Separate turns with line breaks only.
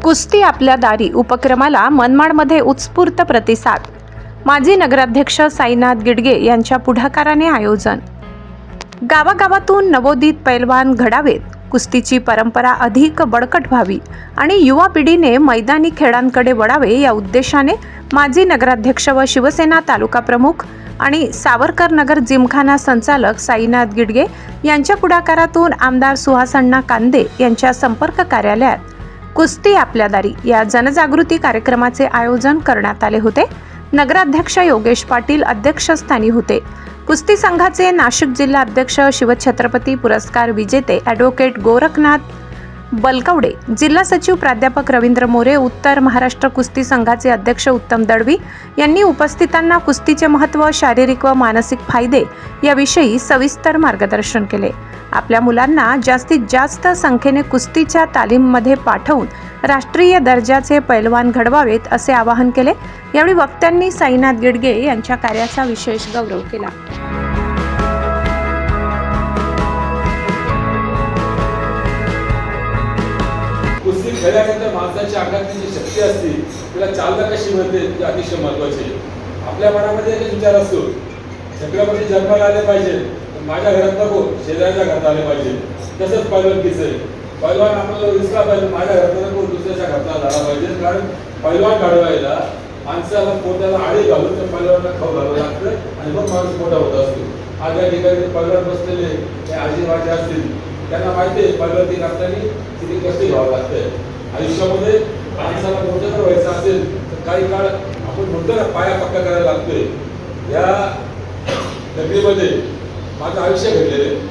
कुस्ती आपल्या दारी उपक्रमाला मनमाडमध्ये उत्स्फूर्त प्रतिसाद। माजी नगराध्यक्ष साईनाथ गिडगे यांच्या पुढाकाराने आयोजन। गावागावातून नवोदित पैलवान घडावेत, कुस्तीची परंपरा अधिक बळकट व्हावी आणि युवा पिढीने मैदानी खेळांकडे वळावे या उद्देशाने माजी नगराध्यक्ष व शिवसेना तालुका प्रमुख आणि सावरकर नगर जिमखाना संचालक साईनाथ गिडगे यांच्या पुढाकारातून आमदार सुहासअण्णा कांदे यांच्या संपर्क कार्यालयात कुस्ती आपल्या दारी या जनजागृती कार्यक्रमाचे आयोजन करण्यात आले होते। नगराध्यक्ष योगेश पाटील अध्यक्षस्थानी होते। कुस्ती संघाचे नाशिक जिल्हा अध्यक्ष शिवछत्रपती पुरस्कार विजेते ॲडव्होकेट गोरखनाथ बलकवडे, जिल्हा सचिव प्राध्यापक रवींद्र मोरे, उत्तर महाराष्ट्र कुस्ती संघाचे अध्यक्ष उत्तम दळवी यांनी उपस्थितांना कुस्तीचे महत्त्व, शारीरिक व मानसिक फायदे याविषयी सविस्तर मार्गदर्शन केले। आपल्या मुलांना जास्तीत जास्त संख्येने कुस्तीच्या तालीममध्ये पाठवून राष्ट्रीय दर्जाचे पैलवान घडवावेत असे आवाहन केले। यावेळी वक्त्यांनी साईनाथ गिडगे यांच्या कार्याचा विशेष गौरव केला।
कुस्ती खेळल्यानंतर माणसाची अंगातली जी शक्ती असते तिला चालना कशी मिळते ती अतिशय महत्त्वाची आहे। आपल्या मनामध्ये एक विचार असतो, छत्रपती जन्माला आले पाहिजे, माझ्या घरात नको, शेजारच्या घरात आले पाहिजे। तसंच पैलवानकीचं आहे, पैलवान आपल्याला दिसला पाहिजे, माझ्या घरात नको, दुसऱ्याच्या घरात झाला पाहिजे। कारण पैलवान घडवायला माणसाला पोटाला आळी घालून त्या पैलवानला खाऊ घालावं लागतं आणि मग माणूस मोठा होत असतो। आज या ठिकाणी पैलवान बसलेले हे आजीबाजी असतील, त्यांना माहिती आहे पैलवानकी करताना किती कष्ट घ्यावं लागतं। आयुष्यामध्ये माणसाला मोठं जर व्हायचं असेल तर काही काळ आपण म्हणतो ना, पाया पक्का करायला लागतोय। या नगरीमध्ये माझं आयुष्य घडलेलं आहे।